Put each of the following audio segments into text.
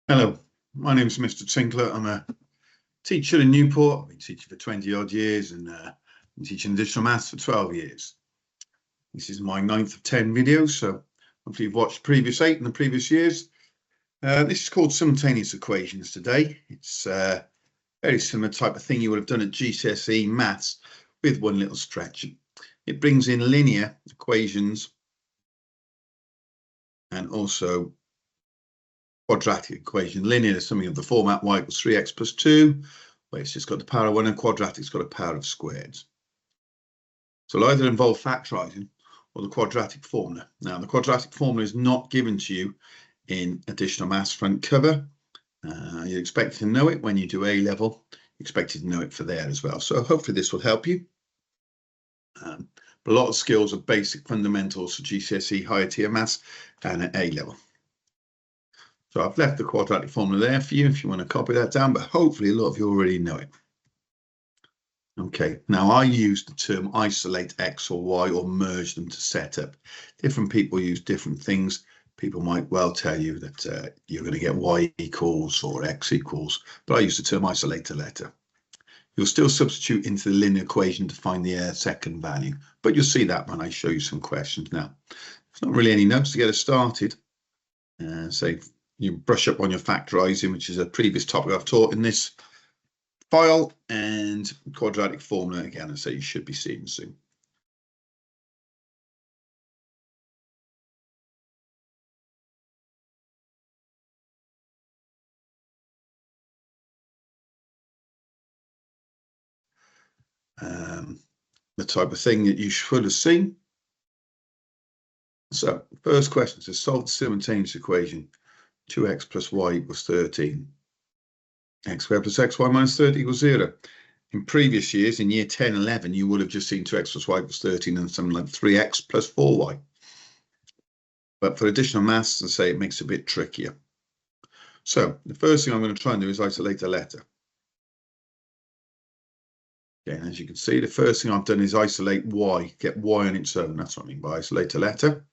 Hello, my name is Mr. Tinkler. I'm a teacher in Newport. I've been teaching for 20 odd years and been teaching additional maths for 12 years. This is my 9th of 10 videos, so hopefully you've watched the previous 8 in the previous years. This is called Simultaneous Equations today. It's a very similar type of thing you would have done at GCSE maths with one little stretch. It brings in linear equations and also quadratic equation. Linear is something of the format y equals 3x plus 2, where it's just got the power of 1, and quadratic's got a power of squares. So it'll either involve factorising or the quadratic formula. Now, the quadratic formula is not given to you in additional maths front cover. You're expected to know it when you do A level. You're expected to know it for there as well. So hopefully this will help you. But a lot of skills are basic fundamentals for GCSE higher tier maths and at A level. So I've left the quadratic formula there for you if you want to copy that down, but hopefully a lot of you already know it. Okay, now I use the term isolate X or Y or merge them to set up. Different people use different things. People might well tell you that you're going to get Y equals or X equals, but I use the term isolate a letter. You'll still substitute into the linear equation to find the second value, but you'll see that when I show you some questions now. There's not really any notes to get us started. So you brush up on your factorising, which is a previous topic I've taught in this file, and quadratic formula again, I say you should be seeing soon. The type of thing that you should have seen. So first question says solve the simultaneous equation 2x plus y equals 13. X squared plus xy minus 30 equals 0. In previous years, in year 10, 11, you would have just seen 2x plus y equals 13 and something like 3x plus 4y. But for additional maths, I say it makes it a bit trickier. So the first thing I'm going to try and do is isolate a letter. Okay, and as you can see, the first thing I've done is isolate y, get y on its own. That's what I mean by isolate a letter.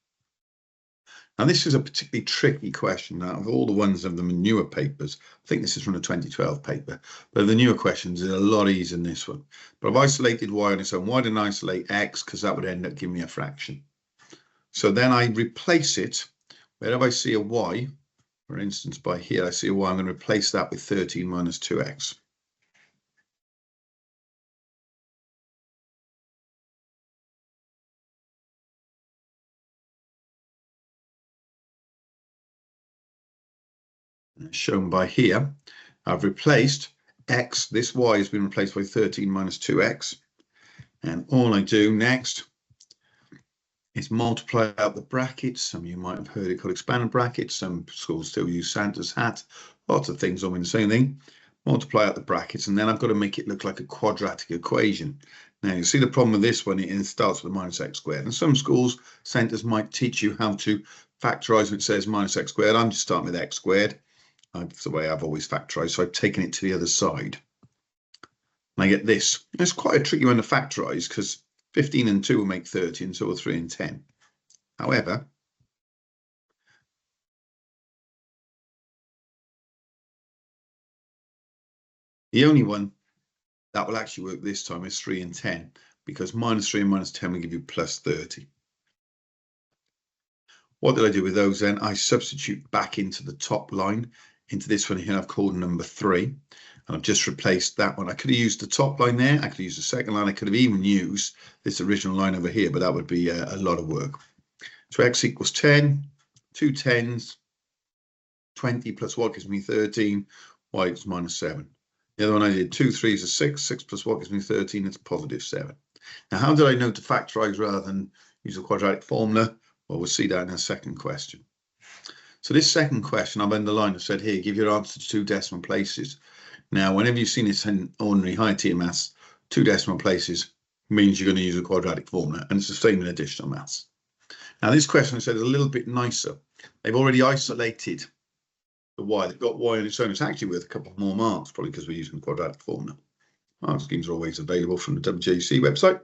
Now, this is a particularly tricky question. Out of all the ones of the newer papers, I think this is from the 2012 paper, but the newer questions are a lot easier than this one. But I've isolated y on its own. Why didn't I isolate x? Because that would end up giving me a fraction. So then I replace it. Wherever I see a y, for instance, by here, I see a y, I'm going to replace that with 13 minus 2x. As shown by here, I've replaced x, this y has been replaced by 13 minus 2x. And all I do next is multiply out the brackets. Some of you might have heard it called expanded brackets. Some schools still use Santa's hat. Lots of things all mean the same thing. Multiply out the brackets, and then I've got to make it look like a quadratic equation. Now, you see the problem with this one, it starts with minus x squared. And some schools, centres might teach you how to factorise when it says minus x squared. I'm just starting with x squared. That's the way I've always factorised. So I've taken it to the other side. And I get this. It's quite a tricky one to factorise because 15 and 2 will make 30, and so will 3 and 10. However, the only one that will actually work this time is 3 and 10, because minus 3 and minus 10 will give you plus 30. What did I do with those then? I substitute back into the top line, into this one here I've called number 3, and I've just replaced that one. I could have used the top line there, I could have used the second line, I could have even used this original line over here, but that would be a lot of work. So x equals 10, 2 10s, 20 plus y gives me 13, y is minus 7. The other one I did 2 3s is 6, 6 plus y gives me 13, it's positive 7. Now, how did I know to factorise rather than use a quadratic formula? Well, we'll see that in a second question. So this second question, I've underlined, I've said here, give your answer to 2 decimal places. Now, whenever you've seen this in ordinary high tier maths, 2 decimal places means you're going to use a quadratic formula, and it's the same in additional maths. Now, this question I said is a little bit nicer. They've already isolated the y. They've got y on its own. It's actually worth a couple more marks, probably because we're using the quadratic formula. Mark schemes are always available from the WJC website.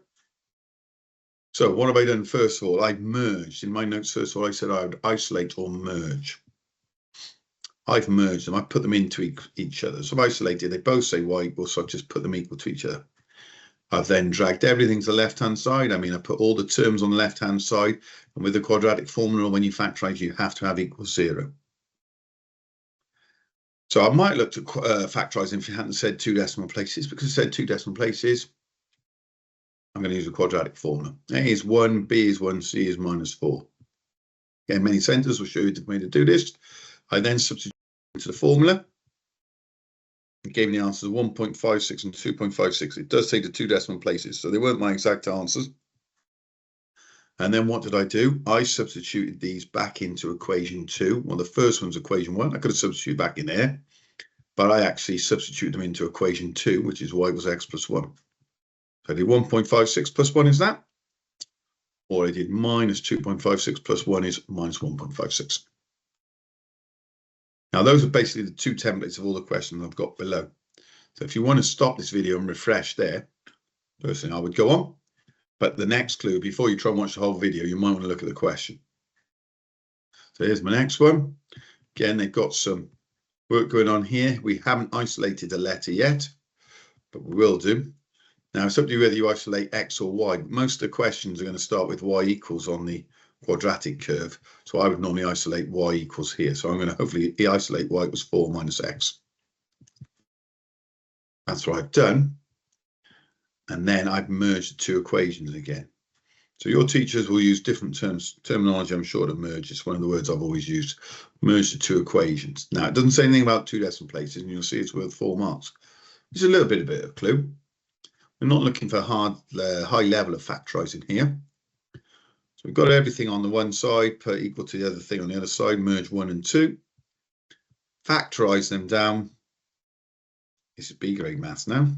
So what have I done first of all? I've merged. In my notes, first of all, I said I would isolate or merge. I've merged them. I put them into each other. So I've isolated. They both say y equals, so I've just put them equal to each other. I've then dragged everything to the left-hand side. I mean, I put all the terms on the left-hand side. And with the quadratic formula, when you factorize, you have to have equals 0. So I might look to factorizing if you hadn't said 2 decimal places. Because it said 2 decimal places, I'm going to use a quadratic formula. A is 1, B is 1, C is -4. Again, many centers will show you the way to do this. I then substitute into the formula. It gave me the answers of 1.56 and 2.56. It does say the 2 decimal places, so they weren't my exact answers. And then what did I do? I substituted these back into equation 2. Well, the first one's equation 1. I could have substituted back in there, but I actually substituted them into equation 2, which is y equals x plus 1. So I did 1.56 plus 1 is that, or I did minus 2.56 plus 1 is minus 1.56. Now, those are basically the 2 templates of all the questions I've got below. So if you want to stop this video and refresh there, personally, I would go on. But the next clue, before you try and watch the whole video, you might want to look at the question. So here's my next one. Again, they've got some work going on here. We haven't isolated a letter yet, but we will do. Now, it's up to you whether you isolate x or y. Most of the questions are going to start with y equals on the quadratic curve. So I would normally isolate y equals here. So I'm going to hopefully isolate y equals 4 minus x. That's what I've done. And then I've merged the 2 equations again. So your teachers will use different terminology, I'm sure, to merge. It's one of the words I've always used. Merge the 2 equations. Now, it doesn't say anything about 2 decimal places, and you'll see it's worth 4 marks. It's a little bit of a clue. We're not looking for high level of factorizing here. So we've got everything on the one side, put equal to the other thing on the other side, merge 1 and 2. Factorize them down. This is B grade maths now.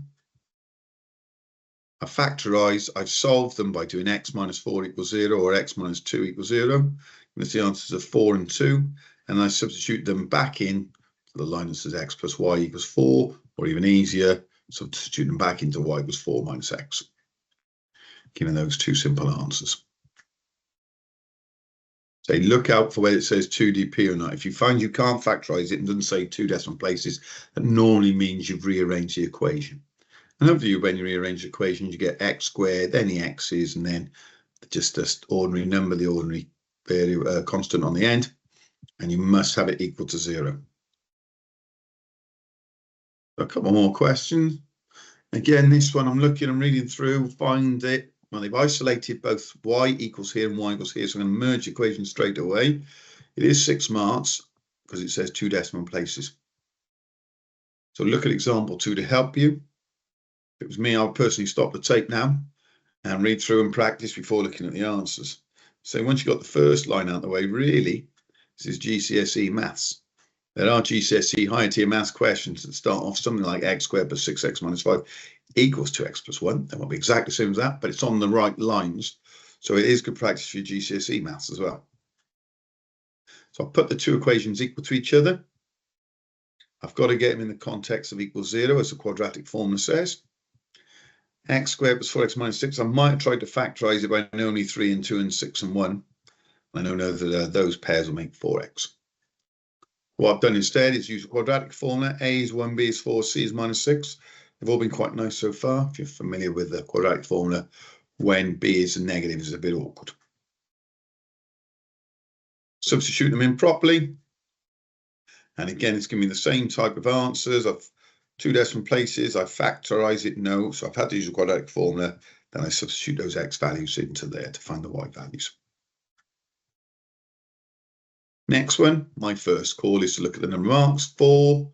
I factorize, I've solved them by doing x minus 4 equals 0 or x minus 2 equals 0. And it's the answers of 4 and 2. And I substitute them back in to the line that says x plus y equals 4, or even easier, substitute them back into y equals 4 minus x. Giving those 2 simple answers. So look out for whether it says 2dp or not. If you find you can't factorize it and doesn't say 2 decimal places, that normally means you've rearranged the equation. And hopefully when you rearrange the equation, you get x squared, then the x's, and then just an ordinary number, the ordinary constant on the end, and you must have it equal to 0. A couple more questions. Again, this one I'm reading through, find it. Well, they've isolated both y equals here and y equals here, so I'm going to merge equations straight away. It is 6 marks because it says 2 decimal places. So look at example 2 to help you. If it was me, I would personally stop the tape now and read through and practice before looking at the answers. So once you've got the first line out of the way, really, this is GCSE maths. There are GCSE higher tier maths questions that start off something like x squared plus 6x minus 5 equals 2x plus 1. They won't be exactly the same as that, but it's on the right lines. So it is good practice for your GCSE maths as well. So I'll put the 2 equations equal to each other. I've got to get them in the context of equals 0, as the quadratic formula says. X squared plus 4x minus 6. I might have tried to factorize it by only 3 and 2 and 6 and 1. I know that those pairs will make 4x. What I've done instead is use a quadratic formula. A is 1, B is 4, C is minus 6. They've all been quite nice so far. If you're familiar with the quadratic formula, when B is a negative, it's a bit awkward. Substitute them in properly. And again, it's giving me the same type of answers. I've 2 decimal places. I factorize it, no. So I've had to use a quadratic formula. Then I substitute those x values into there to find the y values. Next one, my first call is to look at the number of marks. 4.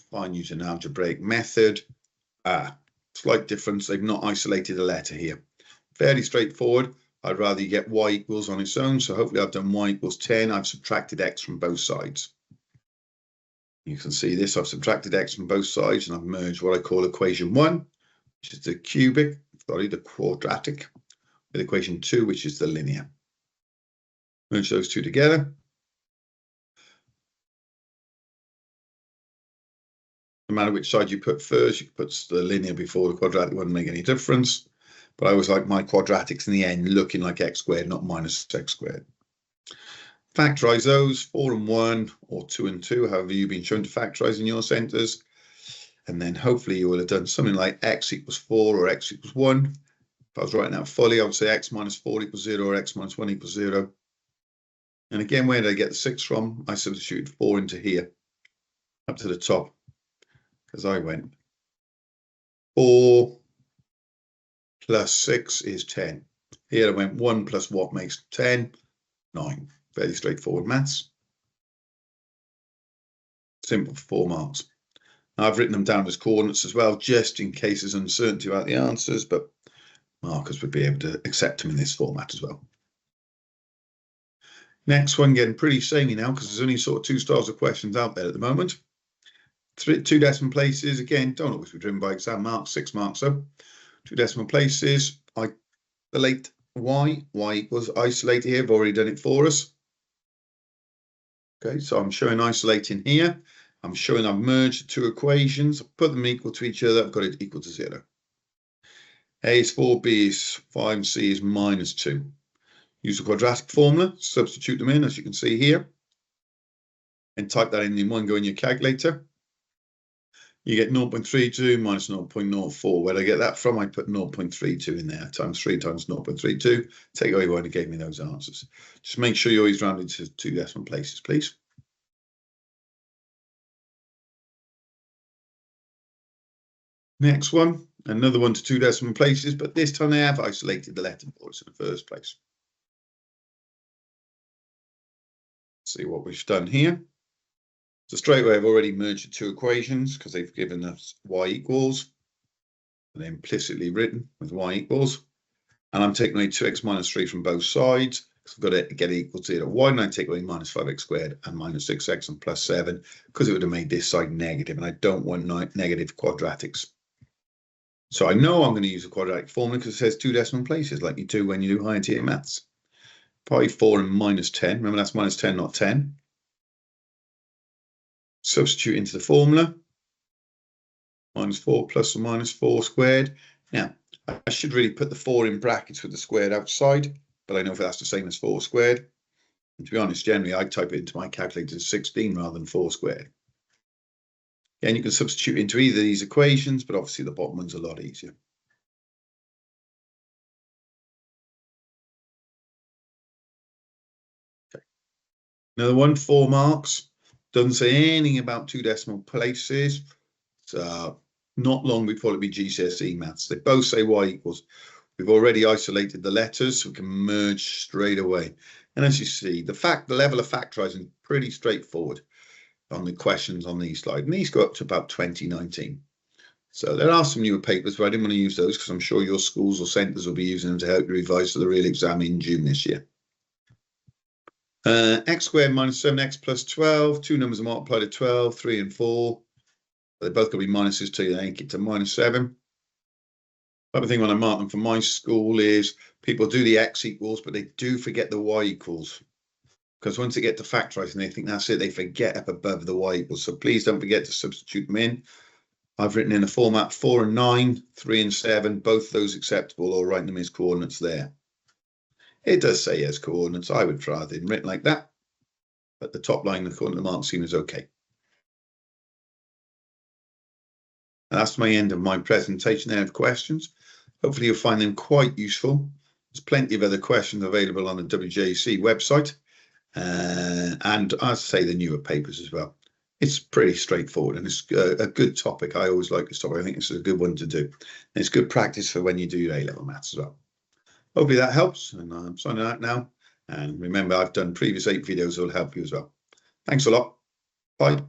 Find using an algebraic method. Slight difference. They've not isolated a letter here. Fairly straightforward. I'd rather you get y equals on its own. So hopefully I've done y equals 10. I've subtracted x from both sides. You can see this, I've subtracted x from both sides and I've merged what I call equation 1, which is the the quadratic, with equation 2, which is the linear. Merge those 2 together. No matter which side you put first, you can put the linear before the quadratic, wouldn't make any difference. But I always like my quadratics in the end looking like x squared, not minus x squared. Factorise those, 4 and 1 or 2 and 2, however you've been shown to factorise in your centres. And then hopefully you will have done something like x equals 4 or x equals 1. If I was writing out fully, I would say x minus 4 equals 0 or x minus 1 equals 0. And again, where did I get the 6 from? I substituted 4 into here, up to the top, because I went 4 plus 6 is 10. Here I went 1 plus what makes 10? 9. Very straightforward maths. Simple for 4 marks. Now, I've written them down as coordinates as well, just in case there's uncertainty about the answers, but markers would be able to accept them in this format as well. Next one, getting pretty samey now, because there's only sort of 2 styles of questions out there at the moment. 2 decimal places, again, don't always be driven by exam marks, 6 marks though. 2 decimal places, isolate y equals isolated here, I've already done it for us. Okay, so I'm showing isolating here. I'm showing I've merged the 2 equations, put them equal to each other, I've got it equal to 0. A is 4, B is 5, and C is minus 2. Use the quadratic formula, substitute them in, as you can see here, and type that in one go in your calculator. You get 0.32 minus 0.04. Where did I get that from? I put 0.32 in there, times 3 times 0.32. Take away what it gave me those answers. Just make sure you always round it to 2 decimal places, please. Next one, another one to 2 decimal places, but this time they have isolated the letter for us in the first place. See what we've done here. So straight away, I've already merged the 2 equations because they've given us y equals, and implicitly written with y equals. And I'm taking away 2x minus 3 from both sides, because I've got to get it equal to 0. Why didn't I take away minus 5x squared and minus 6x and plus 7? Because it would have made this side negative, and I don't want negative quadratics. So I know I'm going to use a quadratic formula because it says 2 decimal places, like you do when you do higher tier maths. Pi 4 and minus 10. Remember, that's minus 10, not 10. Substitute into the formula. Minus 4 plus or minus 4 squared. Now, I should really put the 4 in brackets with the squared outside, but I know if that's the same as 4 squared. And to be honest, generally, I type it into my calculator as 16 rather than 4 squared. And you can substitute into either of these equations, but obviously the bottom one's a lot easier. Okay. Another one, 4 marks. Doesn't say anything about 2 decimal places. So not long before it'll be GCSE maths. They both say y equals. We've already isolated the letters, so we can merge straight away. And as you see, the level of factorising is pretty straightforward on the questions on these slides. And these go up to about 2019. So there are some newer papers, but I didn't want to use those because I'm sure your schools or centres will be using them to help you revise for the real exam in June this year. X squared minus 7x plus 12. 2 numbers are multiplied at 12, 3 and 4. They're both going to be minuses till they get to minus 7. The other thing when I mark them for my school is people do the x equals, but they do forget the y equals. Because once they get to factorising, they think that's it. They forget up above the y equals. So please don't forget to substitute them in. I've written in a format 4 and 9, 3 and 7, both those acceptable, or write them as coordinates there. It does say as coordinates. I would rather them written like that. But the top line, according to the mark scheme, is okay. And that's my end of my presentation there of questions. Hopefully you'll find them quite useful. There's plenty of other questions available on the WJC website. And I say the newer papers as well. It's pretty straightforward and it's a good topic. I always like this topic. I think it's a good one to do. And it's good practice for when you do your A-level maths as well. Hopefully that helps. And I'm signing out now. And remember, I've done previous 8 videos that will help you as well. Thanks a lot. Bye.